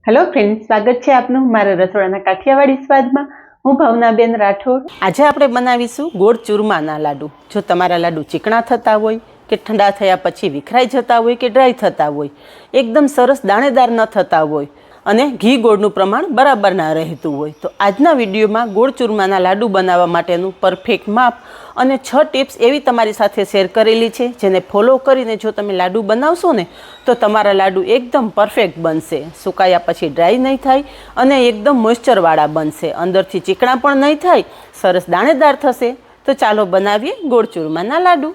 Hello friends, स्वागत है आपनु मारा रसोड़ाना काठियावाड़ी स्वादमां। हूँ भावनाबेन राठोड। आज આપણે બનાવીશું ગોળ ચૂરમાના લાડુ। જો તમારા લાડુ ચીકણા થતા હોય કે ઠંડા થયા પછી વિખરાઈ જતા હોય કે ડ્રાય થતા હોય, એકદમ સરસ દાણેદાર ન થતા હોય અને ઘી ગોળનું પ્રમાણ બરાબર ના રહેતું હોય, તો આજના વિડીયોમાં ગોળ ચૂરમાના લાડુ બનાવવા માટેનું પરફેક્ટ માપ અને 6 ટિપ્સ એવી તમારી સાથે શેર કરેલી છે, જેને ફોલો કરીને જો તમે લાડુ બનાવશો ને તો તમારા લાડુ એકદમ પરફેક્ટ બનશે, સુકાયા પછી ડ્રાય નહીં થાય અને એકદમ મોઇસ્ચરવાળા બનશે, અંદરથી ચીકણા પણ નહીં થાય, સરસ દાણેદાર થશે। તો ચાલો બનાવીએ ગોળ ચૂરમાના લાડુ।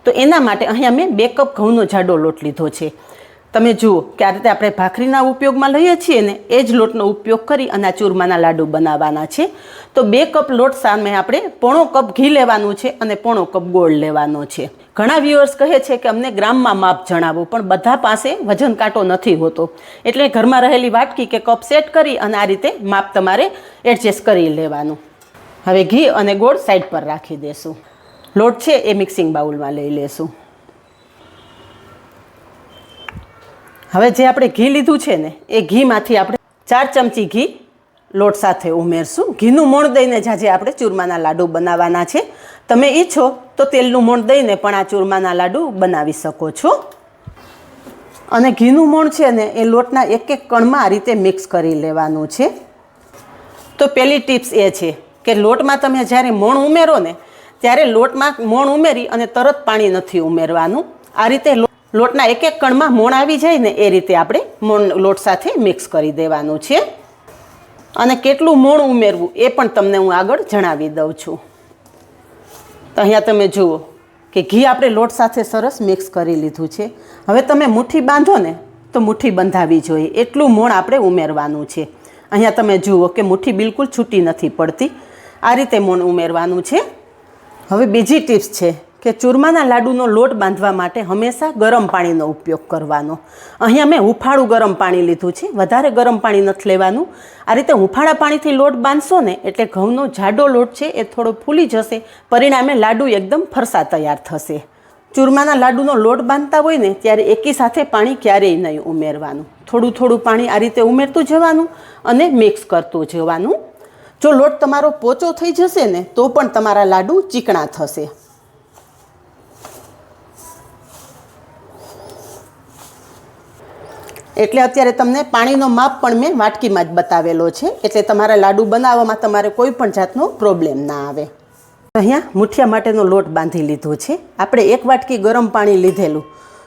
તો એના માટે અહીંયા મેં 2 કપ ઘઉંનો જાડો લોટ લીધો છે। તમે જુઓ કે આ રીતે આપણે ભાખરીના ઉપયોગમાં લઈએ છીએ ને એ જ લોટનો ઉપયોગ કરી અને આ ચૂરમાના લાડુ બનાવવાના છે। તો 2 કપ લોટ સામે આપણે 1/4 કપ ઘી લેવાનું છે અને 1/4 કપ ગોળ લેવાનો છે। ઘણા વ્યુઅર્સ કહે છે કે અમને ગ્રામમાં માપ જણાવો, પણ બધા પાસે વજન કાંટો નથી હોતો, એટલે ઘરમાં રહેલી વાટકી કે કપ સેટ કરી અને આ રીતે માપ તમારે એડજસ્ટ કરી લેવાનું। હવે ઘી અને ગોળ સાઈડ પર રાખી દેશું। લોટ છે એ મિક્સિંગ બાઉલમાં લઈ લેશું। હવે જે આપણે ઘી લીધું છે ને એ ઘીમાંથી આપણે 4 ચમચી ઘી લોટ સાથે ઉમેરશું। ઘીનું મોણ દઈને જ આજે આપણે ચૂરમાના લાડુ બનાવવાના છે। તમે ઈચ્છો તો તેલનું મોણ દઈને પણ આ ચૂરમાના લાડુ બનાવી શકો છો। અને ઘીનું મોણ છે ને એ લોટના એક એક કણમાં આ રીતે મિક્સ કરી લેવાનું છે। તો પહેલી ટિપ્સ એ છે કે લોટમાં તમે જ્યારે મોણ ઉમેરો ને ત્યારે લોટમાં મોણ ઉમેરી અને તરત પાણી નથી ઉમેરવાનું। આ રીતે લોટના એક એક કણમાં મોણ આવી જાય ને એ રીતે આપણે મોણ લોટ સાથે મિક્સ કરી દેવાનું છે। અને કેટલું મોણ ઉમેરવું એ પણ તમને હું આગળ જણાવી દઉં છું। તો અહીંયા તમે જુઓ કે ઘી આપણે લોટ સાથે સરસ મિક્સ કરી લીધું છે। હવે તમે મુઠ્ઠી બાંધો ને તો મુઠ્ઠી બંધાવી જોઈએ એટલું મોણ આપણે ઉમેરવાનું છે। અહીંયા તમે જુઓ કે મુઠ્ઠી બિલકુલ છૂટી નથી પડતી, આ રીતે મોણ ઉમેરવાનું છે। હવે બીજી ટિપ્સ છે કે ચૂરમાના લાડુનો લોટ બાંધવા માટે હંમેશા ગરમ પાણીનો ઉપયોગ કરવાનો। અહીંયા મેં હુંફાળું ગરમ પાણી લીધું છે, વધારે ગરમ પાણી નથી લેવાનું। આ રીતે હુંફાળા પાણીથી લોટ બાંધશો ને એટલે ઘઉંનો જાડો લોટ છે એ થોડો ફૂલી જશે, પરિણામે લાડુ એકદમ ફરસા તૈયાર થશે। ચૂરમાના લાડુનો લોટ બાંધતા હોય ને ત્યારે એકી સાથે પાણી ક્યારેય નહીં ઉમેરવાનું, થોડું થોડું પાણી આ રીતે ઉમેરતું જવાનું અને મિક્સ કરતું જવાનું। જો લોટ તમારો પોચો થઈ જશે ને તો પણ તમારા લાડુ ચીકણા થશે। એટલે અત્યારે તમને પાણીનો માપ પણ મેં વાટકીમાં જ બતાવેલો છે, એટલે તમારા લાડુ બનાવવામાં તમારે કોઈ પણ જાતનો પ્રોબ્લેમ ના આવે। અહીંયા મુઠિયા માટેનો લોટ બાંધી લીધો છે। આપણે 1 વાટકી ગરમ પાણી લીધેલું,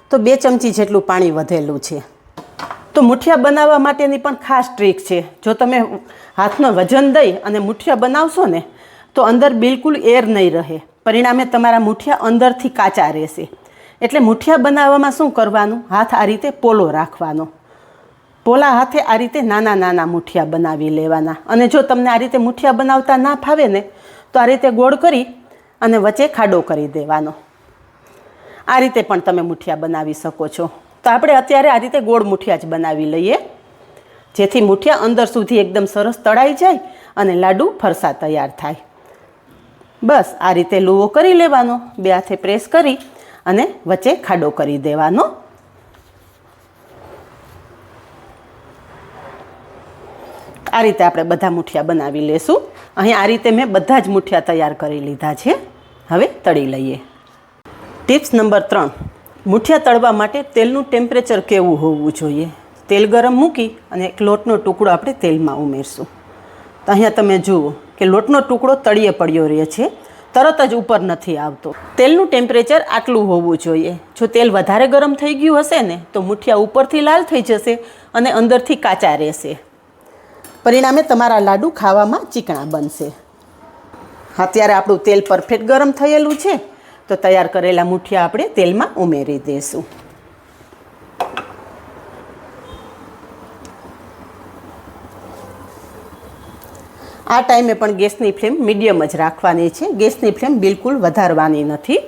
તો 2 ચમચી જેટલું પાણી વધેલું છે। તો મુઠિયા બનાવવા માટેની પણ ખાસ ટ્રીક છે। જો તમે હાથનો વજન દઈ અને મુઠિયા બનાવશો ને તો અંદર બિલકુલ એર નહીં રહે, પરિણામે તમારા મુઠિયા અંદરથી કાચા રહેશે। એટલે મુઠિયા બનાવવામાં શું કરવાનું, હાથ આ રીતે પોલો રાખવાનો, પોલા હાથે આ રીતે નાના નાના મુઠિયા બનાવી લેવાના। અને જો તમને આ રીતે મુઠિયા બનાવતા ના ફાવે ને તો આ રીતે ગોળ કરી અને વચ્ચે ખાડો કરી દેવાનો, આ રીતે પણ તમે મુઠિયા બનાવી શકો છો। તો આપણે અત્યારે આ રીતે ગોળ મુઠિયા જ બનાવી લઈએ, જેથી મુઠિયા અંદર સુધી એકદમ સરસ તળાઈ જાય અને લાડુ ફરસા તૈયાર થાય। બસ આ રીતે લુવો કરી લેવાનો, 2 હાથે પ્રેસ કરી અને વચ્ચે ખાડો કરી દેવાનો। આ રીતે આપણે બધા મુઠિયા બનાવી લેશું। અહીં આ રીતે મેં બધા જ મુઠિયા તૈયાર કરી લીધા છે। હવે તળી લઈએ। ટિપ્સ નંબર 3, મુઠિયા તળવા માટે તેલનું ટેમ્પરેચર કેવું હોવું જોઈએ। તેલ ગરમ મૂકી અને એક લોટનો ટુકડો આપણે તેલમાં ઉમેરશું। તો અહીંયા તમે જુઓ કે લોટનો ટુકડો તળિયે પડ્યો રહે છે, તરત જ ઉપર નથી આવતો। તેલનું ટેમ્પરેચર આટલું હોવું જોઈએ। જો તેલ વધારે ગરમ થઈ ગયું હશે ને તો મુઠિયા ઉપરથી લાલ થઈ જશે અને અંદરથી કાચા રહેશે, પરિણામે તમારા લાડુ ખાવામાં ચીકણા બનશે। અત્યારે આપણું તેલ પરફેક્ટ ગરમ થયેલું છે, તો તૈયાર કરેલા મુઠિયા આપણે તેલમાં ઉમેરી દઈશું। આ ટાઈમે પણ ગેસની ફ્લેમ મીડિયમ જ રાખવાની છે, ગેસની ફ્લેમ બિલકુલ વધારવાની નથી।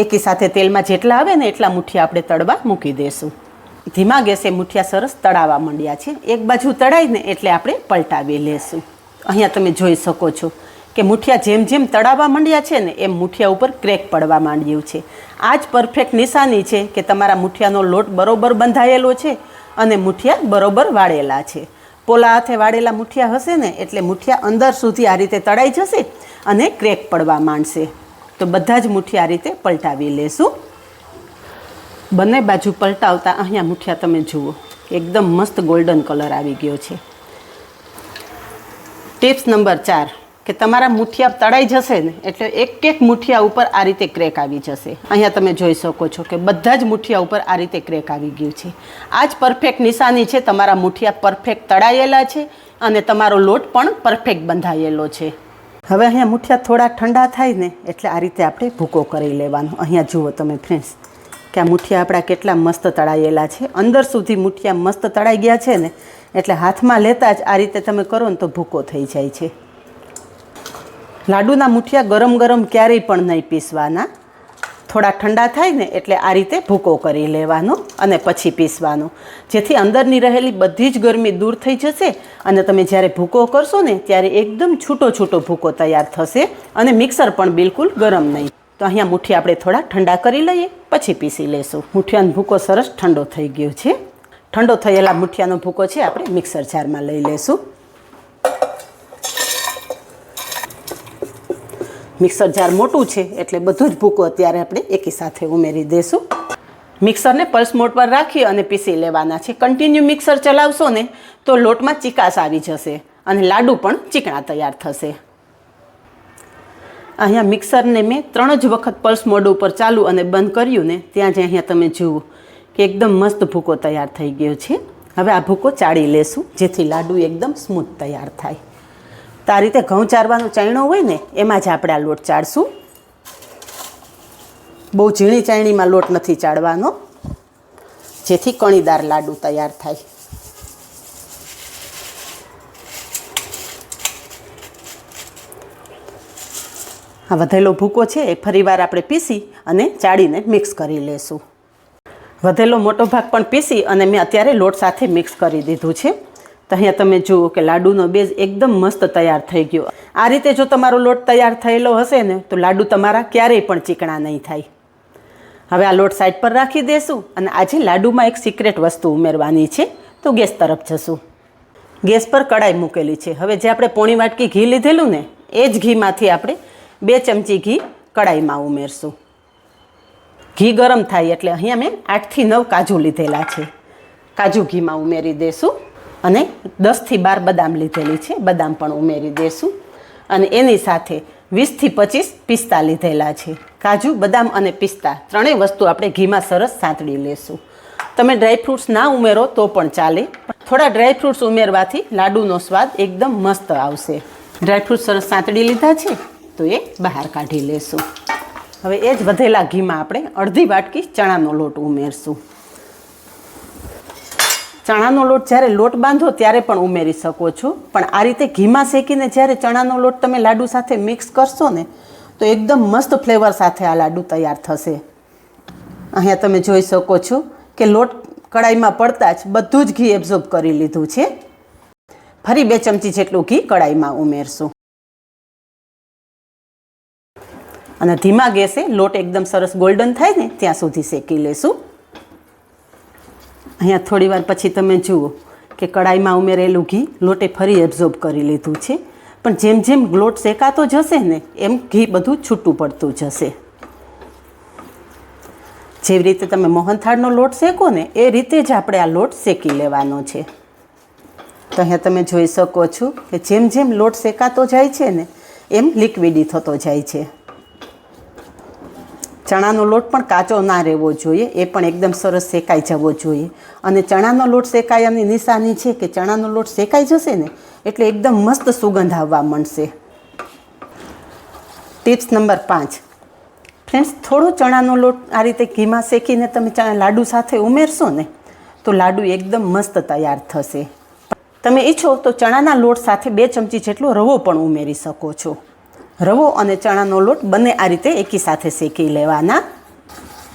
એકી સાથે તેલમાં જેટલા આવે ને એટલા મુઠિયા આપણે તળવા મૂકી દઈશું। ધીમા ગેસે મુઠિયા સરસ તળાવા માંડ્યા છે, એક બાજુ તળાય ને એટલે આપણે પલટાવી લેશું। અહીંયા તમે જોઈ શકો છો કે મુઠિયા જેમ જેમ તળાવા માંડ્યા છે ને એમ મુઠિયા ઉપર ક્રેક પડવા માંડ્યું છે। આ જ પરફેક્ટ નિશાની છે કે તમારા મુઠિયાનો લોટ બરોબર બંધાયેલો છે અને મુઠિયા બરોબર વાળેલા છે. પોલા હાથે વાળેલા મુઠિયા હશે ને એટલે મુઠિયા અંદર સુધી આ રીતે તળાઈ જશે અને ક્રેક પડવા માંડશે. તો બધા જ મુઠિયા આ રીતે પલટાવી લેશું. બંને બાજુ પલટાવતા અહીંયા મુઠિયા તમે જુઓ એકદમ મસ્ત ગોલ્ડન કલર આવી ગયો છે. ટિપ્સ નંબર 4 કે તમારા મુઠિયા તળાઈ જશે ને એટલે એક એક મુઠિયા ઉપર આ રીતે ક્રેક આવી જશે. અહીંયા તમે જોઈ શકો છો કે બધા જ મુઠિયા ઉપર આ રીતે ક્રેક આવી ગયું છે. આ જ પરફેક્ટ નિશાની છે તમારા મુઠિયા પરફેક્ટ તળાયેલા છે અને તમારો લોટ પણ પરફેક્ટ બંધાયેલો છે. હવે અહીંયા મુઠિયા થોડા ઠંડા થાય ને એટલે આ રીતે આપણે ભૂકો કરી લેવાનો. અહીંયા જુઓ તમે ફ્રેન્ડ્સ કે આ મુઠિયા આપણા કેટલા મસ્ત તળાયેલા છે. અંદર સુધી મુઠિયા મસ્ત તળાઈ ગયા છે ને એટલે હાથમાં લેતા જ આ રીતે તમે કરો ને તો ભૂકો થઈ જાય છે. લાડુના મુઠિયા ગરમ ગરમ ક્યારેય પણ નહીં પીસવાના. થોડા ઠંડા થાય ને એટલે આ રીતે ભૂકો કરી લેવાનો અને પછી પીસવાનો, જેથી અંદરની રહેલી બધી જ ગરમી દૂર થઈ જશે અને તમે જ્યારે ભૂકો કરશો ને ત્યારે એકદમ છૂટો છૂટો ભૂકો તૈયાર થશે અને મિક્સર પણ બિલકુલ ગરમ નહીં. તો અહીંયા મુઠિયા આપણે થોડા ઠંડા કરી લઈએ પછી પીસી લેશું. મુઠિયાનો ભૂકો સરસ ઠંડો થઈ ગયો છે. ઠંડો થયેલા મુઠિયાનો ભૂકો છે આપણે મિક્સર જારમાં લઈ લેશું. મિક્સર જાર મોટું છે એટલે બધું જ ભૂકો અત્યારે આપણે એકી સાથે ઉમેરી દઈશું. મિક્સરને પલ્સ મોડ પર રાખી અને પીસી લેવાના છે. કન્ટિન્યુ મિક્સર ચલાવશો ને તો લોટમાં ચીકાશ આવી જશે અને લાડુ પણ ચીકણા તૈયાર થશે. અહીંયા મિક્સરને મેં 3 જ વખત પલ્સ મોડ ઉપર ચાલુ અને બંધ કર્યું ને ત્યાં જ અહીંયા તમે જુઓ કે એકદમ મસ્ત ભૂકો તૈયાર થઈ ગયો છે. હવે આ ભૂકો ચાળી લેશું જેથી લાડુ એકદમ સ્મૂથ તૈયાર થાય. તો આ રીતે ઘઉં ચારવાનો ચાયણો હોય ને એમાં જ આપણે આ લોટ ચાળશું. બહુ ઝીણી ચાયણીમાં લોટ નથી ચાળવાનો જેથી કણીદાર લાડુ તૈયાર થાય. આ વધેલો ભૂકો છે એ ફરીવાર આપણે પીસી અને ચાળીને મિક્સ કરી લેશું. વધેલો મોટો ભાગ પણ પીસી અને મેં અત્યારે લોટ સાથે મિક્સ કરી દીધું છે. તો અહીંયા તમે જુઓ કે લાડુનો બેઝ એકદમ મસ્ત તૈયાર થઈ ગયો. આ રીતે જો તમારો લોટ તૈયાર થયેલો હશે ને તો લાડુ તમારા ક્યારેય પણ ચીકણા નહીં થાય. હવે આ લોટ સાઈડ પર રાખી દેશું અને આજે લાડુમાં એક સિક્રેટ વસ્તુ ઉમેરવાની છે. તો ગેસ તરફ જશું. ગેસ પર કડાઈ મૂકેલી છે. હવે જે આપણે પોણી વાટકી ઘી લીધેલું ને એ જ ઘીમાંથી આપણે 2 ચમચી ઘી કડાઈમાં ઉમેરશું. ઘી ગરમ થાય એટલે અહીંયા મેં 8 થી 9 કાજુ લીધેલા છે. કાજુ ઘીમાં ઉમેરી દઈશું અને 10 થી 12 બદામ લીધેલી છે. બદામ પણ ઉમેરી દઈશું અને એની સાથે 20 થી 25 પિસ્તા લીધેલા છે. કાજુ, બદામ અને પિસ્તા ત્રણેય વસ્તુ આપણે ઘીમાં સરસ સાંતળી લેશું. તમે ડ્રાયફ્રૂટ્સ ના ઉમેરો તો પણ ચાલે. થોડા ડ્રાયફ્રૂટ્સ ઉમેરવાથી લાડુનો સ્વાદ એકદમ મસ્ત આવશે. ડ્રાયફ્રૂટ સરસ સાંતળી લીધા છે તો એ બહાર કાઢી લેશું. હવે એ જ વધેલા ઘીમાં આપણે અડધી વાટકી ચણાનો લોટ ઉમેરશું. ચણાનો લોટ જ્યારે લોટ બાંધો ત્યારે પણ ઉમેરી શકો છો, પણ આ રીતે ઘીમાં શેકીને જ્યારે ચણાનો લોટ તમે લાડુ સાથે મિક્સ કરશો ને તો એકદમ મસ્ત ફ્લેવર સાથે આ લાડુ તૈયાર થશે. અહીંયા તમે જોઈ શકો છો કે લોટ કડાઈમાં પડતા જ બધું જ ઘી એબ્ઝોર્બ કરી લીધું છે. ફરી 2 ચમચી જેટલું ઘી કડાઈમાં ઉમેરશું અને ધીમા ગેસે લોટ એકદમ સરસ ગોલ્ડન થાય ને ત્યાં સુધી શેકી લેશું. અહીંયા થોડી વાર પછી તમે જુઓ કે કડાઈમાં ઉમેરેલું ઘી લોટે ફરી એબ્ઝોર્બ કરી લીધું છે, પણ જેમ જેમ લોટ શેકાતો જશે ને એમ ઘી બધું છૂટું પડતું જશે. જેવી રીતે તમે મોહનથાળનો લોટ શેકો ને એ રીતે જ આપણે આ લોટ શેકી લેવાનો છે. તો અહીંયા તમે જોઈ શકો છો કે જેમ જેમ લોટ શેકાતો જાય છે ને એમ લિક્વિડી થતો જાય છે. ચણાનો લોટ પણ કાચો ના રહેવો જોઈએ, એ પણ એકદમ સરસ શેકાઈ જવો જોઈએ. અને ચણાનો લોટ શેકાયાની નિશાની છે કે ચણાનો લોટ શેકાઈ જશે ને એટલે એકદમ મસ્ત સુગંધ આવવા માંડશે. ટિપ્સ નંબર 5 ફ્રેન્ડ્સ, થોડો ચણાનો લોટ આ રીતે ઘીમાં શેકીને તમે લાડુ સાથે ઉમેરશો ને તો લાડુ એકદમ મસ્ત તૈયાર થશે. તમે ઈચ્છો તો ચણાના લોટ સાથે 2 ચમચી જેટલો રવો પણ ઉમેરી શકો છો. રવો અને ચણાનો લોટ બંને આ રીતે એકી સાથે શેકી લેવાના.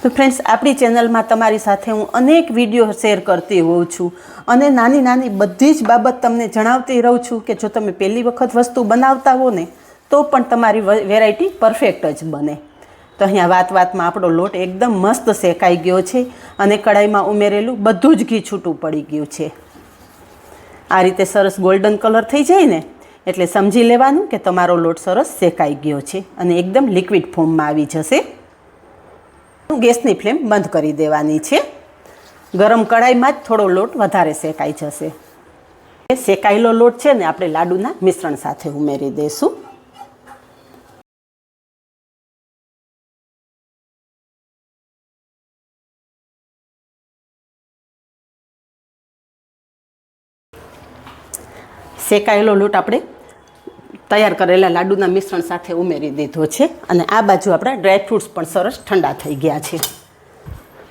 તો ફ્રેન્ડ્સ, આપણી ચેનલમાં તમારી સાથે હું અનેક વિડીયો શેર કરતી હોઉં છું અને નાની નાની બધી જ બાબત તમને જણાવતી રહું છું કે જો તમે પહેલી વખત વસ્તુ બનાવતા હો ને તો પણ તમારી વેરાયટી પરફેક્ટ જ બને. તો અહીંયા વાતમાં આપણો લોટ એકદમ મસ્ત શેકાઈ ગયો છે અને કડાઈમાં ઉમેરેલું બધું જ ઘી છૂટું પડી ગયું છે. આ રીતે સરસ ગોલ્ડન કલર થઈ જાય ને એટલે સમજી લેવાનું કે તમારો લોટ સરસ શેકાઈ ગયો છે અને એકદમ લિક્વિડ ફોર્મમાં આવી જશે. ગેસની ફ્લેમ બંધ કરી દેવાની છે. ગરમ કડાઈમાં જ થોડો લોટ વધારે શેકાઈ જશે. શેકાયેલો લોટ છે ને આપણે લાડુના મિશ્રણ સાથે ઉમેરી દઈશું. શેકાયેલો લોટ આપણે તૈયાર કરેલા લાડુના મિશ્રણ સાથે ઉમેરી દીધો છે અને આ બાજુ આપણા ડ્રાયફ્રૂટ્સ પણ સરસ ઠંડા થઈ ગયા છે.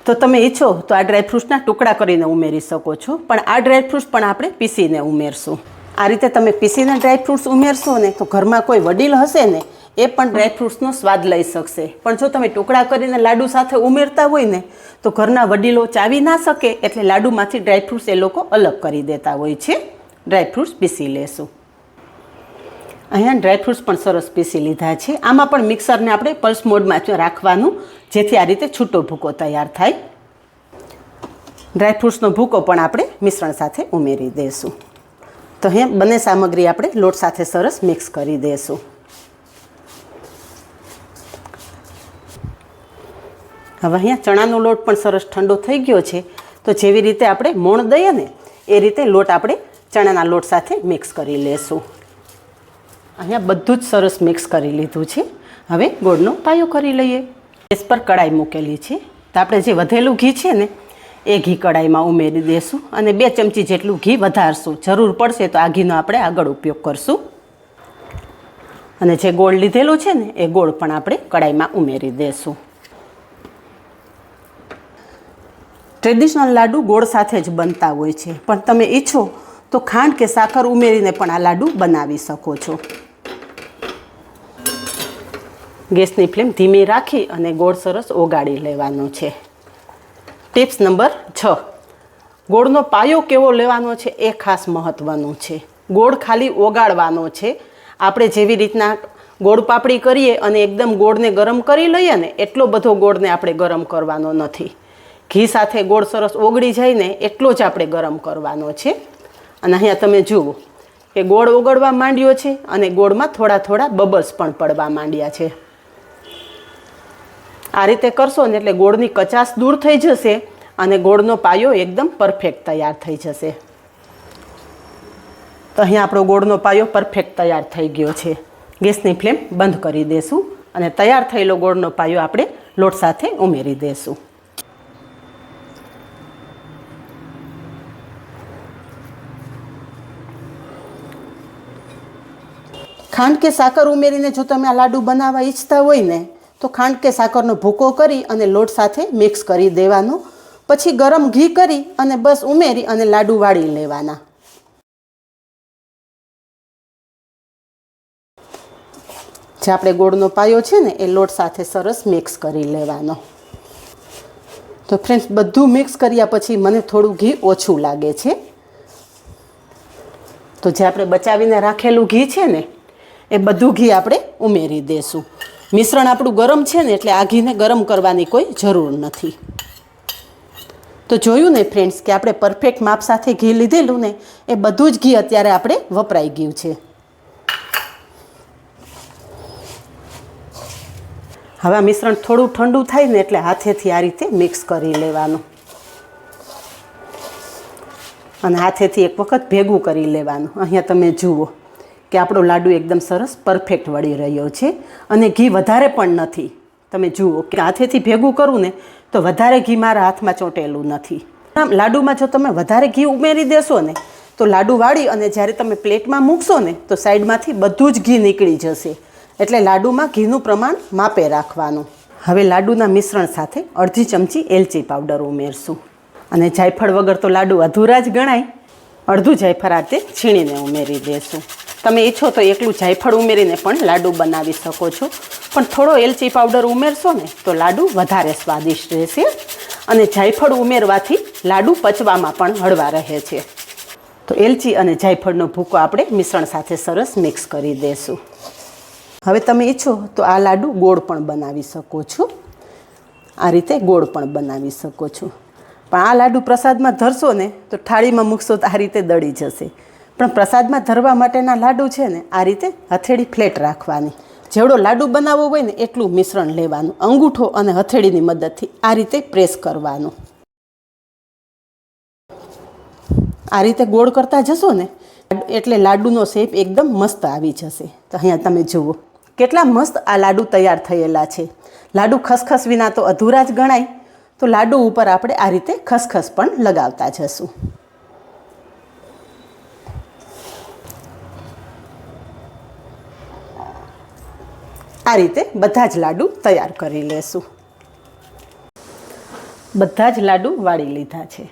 તો તમે ઈચ્છો તો આ ડ્રાયફ્રૂટ્સના ટુકડા કરીને ઉમેરી શકો છો, પણ આ ડ્રાયફ્રૂટ્સ પણ આપણે પીસીને ઉમેરશું. આ રીતે તમે પીસીને ડ્રાયફ્રૂટ્સ ઉમેરશો ને તો ઘરમાં કોઈ વડીલ હશે ને એ પણ ડ્રાયફ્રૂટ્સનો સ્વાદ લઈ શકશે. પણ જો તમે ટુકડા કરીને લાડુ સાથે ઉમેરતા હોય ને તો ઘરના વડીલો ચાવી ના શકે, એટલે લાડુમાંથી ડ્રાયફ્રૂટ્સ એ લોકો અલગ કરી દેતા હોય છે. ડ્રાયફ્રૂટ્સ પીસી લેશું. અહીંયા ડ્રાયફ્રૂટ્સ પણ સરસ પીસી લીધા છે. આમાં પણ મિક્સરને આપણે પલ્સ મોડમાં રાખવાનું, જેથી આ રીતે છૂટો ભૂકો તૈયાર થાય. ડ્રાયફ્રૂટ્સનો ભૂકો પણ આપણે મિશ્રણ સાથે ઉમેરી દઈશું. તો અહીંયા બંને સામગ્રી આપણે લોટ સાથે સરસ મિક્સ કરી દઈશું. હવે અહીંયા ચણાનો લોટ પણ સરસ ઠંડો થઈ ગયો છે. તો જેવી રીતે આપણે મોણ દઈએ ને એ રીતે લોટ આપણે ચણાના લોટ સાથે મિક્સ કરી લેશું. અહીંયા બધું જ સરસ મિક્સ કરી લીધું છે. હવે ગોળનો પાયો કરી લઈએ. ગેસ પર કડાઈ મૂકેલી છે. તો આપણે જે વધેલું ઘી છે ને એ ઘી કડાઈમાં ઉમેરી દઈશું અને 2 ચમચી જેટલું ઘી વધારશું. જરૂર પડશે તો આ ઘીનો આપણે આગળ ઉપયોગ કરશું. અને જે ગોળ લીધેલું છે ને એ ગોળ પણ આપણે કડાઈમાં ઉમેરી દઈશું. ટ્રેડિશનલ લાડુ ગોળ સાથે જ બનતા હોય છે, પણ તમે ઈચ્છો તો ખાંડ કે સાકર ઉમેરીને પણ આ લાડુ બનાવી શકો છો. ગેસની ફ્લેમ ધીમી રાખી અને ગોળ સરસ ઓગાળી લેવાનો છે. ટિપ્સ નંબર 6, ગોળનો પાયો કેવો લેવાનો છે એ ખાસ મહત્ત્વનું છે. ગોળ ખાલી ઓગાળવાનો છે. આપણે જેવી રીતના ગોળ પાપડી કરીએ અને એકદમ ગોળને ગરમ કરી લઈએ ને એટલો બધો ગોળને આપણે ગરમ કરવાનો નથી. ઘી સાથે ગોળ સરસ ઓગળી જાય ને એટલો જ આપણે ગરમ કરવાનો છે. અને અહીંયા તમે જુઓ કે ગોળ ઓગળવા માંડ્યો છે અને ગોળમાં થોડા થોડા બબલ્સ પણ પડવા માંડ્યા છે. આ રીતે કરશો ને એટલે ગોળની કચાશ દૂર થઈ જશે અને ગોળનો પાયો એકદમ પરફેક્ટ તૈયાર થઈ જશે. તો અહીંયા આપણો ગોળનો પાયો પરફેક્ટ તૈયાર થઈ ગયો છે. ગેસની ફ્લેમ બંધ કરી દઈશું અને તૈયાર થયેલો ગોળનો પાયો આપણે લોટ સાથે ઉમેરી દઈશું. ખાંડ કે સાકર ઉમેરીને જો તમે આ લાડુ બનાવવા ઈચ્છતા હોય ને તો ખાંડ કે સાકરનો ભૂકો કરી અને લોટ સાથે મિક્સ કરી દેવાનો. પછી ગરમ ઘી કરી અને બસ ઉમેરી અને લાડુ વાળી લેવાના. જે આપણે ગોળનો પાયો છે ને એ લોટ સાથે સરસ મિક્સ કરી લેવાનો. તો ફ્રેન્ડ્સ, બધું મિક્સ કર્યા પછી મને થોડું ઘી ઓછું લાગે છે. તો જે આપણે બચાવીને રાખેલું ઘી છે ને એ બધું ઘી આપણે ઉમેરી દઈશું. મિશ્રણ આપણું ગરમ છે ને એટલે આ ઘીને ગરમ કરવાની કોઈ જરૂર નથી. તો જોયું ને ફ્રેન્ડ્સ કે આપણે પરફેક્ટ માપ સાથે ઘી લીધેલું ને એ બધું જ ઘી અત્યારે આપણે વપરાઈ ગયું છે. હવે આ મિશ્રણ થોડું ઠંડુ થાય ને એટલે હાથેથી આ રીતે મિક્સ કરી લેવાનું અને હાથેથી એક વખત ભેગું કરી લેવાનું. અહીંયા તમે જુઓ કે આપણો લાડુ એકદમ સરસ પરફેક્ટ વળી રહ્યો છે અને ઘી વધારે પણ નથી. તમે જુઓ કે હાથેથી ભેગું કરું ને તો વધારે ઘી મારા હાથમાં ચોંટેલું નથી. આમ લાડુમાં જો તમે વધારે ઘી ઉમેરી દેશો ને તો લાડુ વાળી અને જ્યારે તમે પ્લેટમાં મૂકશો ને તો સાઈડમાંથી બધું જ ઘી નીકળી જશે. એટલે લાડુમાં ઘીનું પ્રમાણ માપે રાખવાનું. હવે લાડુના મિશ્રણ સાથે અડધી ચમચી એલચી પાવડર ઉમેરશું અને જાયફળ વગર તો લાડુ અધૂરા જ ગણાય. અડધું જાયફળ આ તે છીણીને ઉમેરી દેશું. તમે ઈચ્છો તો એકલું જાયફળ ઉમેરીને પણ લાડુ બનાવી શકો છો, પણ થોડો એલચી પાવડર ઉમેરશો ને તો લાડુ વધારે સ્વાદિષ્ટ રહેશે અને જાયફળ ઉમેરવાથી લાડુ પચવામાં પણ હળવા રહે છે. તો એલચી અને જાયફળનો ભૂકો આપણે મિશ્રણ સાથે સરસ મિક્સ કરી દઈશું. હવે તમે ઈચ્છો તો આ લાડુ ગોળ પણ બનાવી શકો છો, આ રીતે ગોળ પણ બનાવી શકો છો. પણ આ લાડુ પ્રસાદમાં ધરશો ને તો થાળીમાં મૂકશો તો આ રીતે દળી જશે. પણ પ્રસાદમાં ધરવા માટેના લાડુ છે ને આ રીતે હથેળી ફ્લેટ રાખવાની. જેવડો લાડુ બનાવવો હોય ને એટલું મિશ્રણ લેવાનું, અંગૂઠો અને હથેળીની મદદથી આ રીતે પ્રેસ કરવાનું. આ રીતે ગોળ કરતા જશો ને એટલે લાડુનો શેપ એકદમ મસ્ત આવી જશે. તો અહીંયા તમે જુઓ કેટલા મસ્ત આ લાડુ તૈયાર થયેલા છે. લાડુ ખસખસ વિના તો અધૂરા જ ગણાય. તો લાડુ ઉપર આપણે આ રીતે ખસખસ પણ લગાવતા જશું. આ રીતે બધા જ લાડુ તૈયાર કરી લેશું. બધા જ લાડુ વાળી લીધા છે.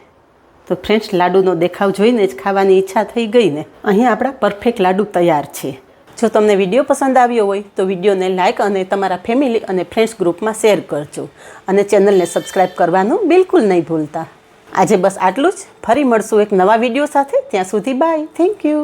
તો ફ્રેન્ડ્સ, લાડુનો દેખાવ જોઈને જ ખાવાની ઈચ્છા થઈ ગઈ ને. અહીં આપણા પરફેક્ટ લાડુ તૈયાર છે. જો તમને વિડીયો પસંદ આવ્યો હોય તો વિડીયોને લાઇક અને તમારા ફેમિલી અને ફ્રેન્ડ્સ ગ્રુપમાં શેર કરજો. અને ચેનલને સબસ્ક્રાઈબ કરવાનું બિલકુલ નહીં ભૂલતા. આજે બસ આટલું જ. ફરી મળશું એક નવા વિડીયો સાથે. ત્યાં સુધી બાય. Thank you.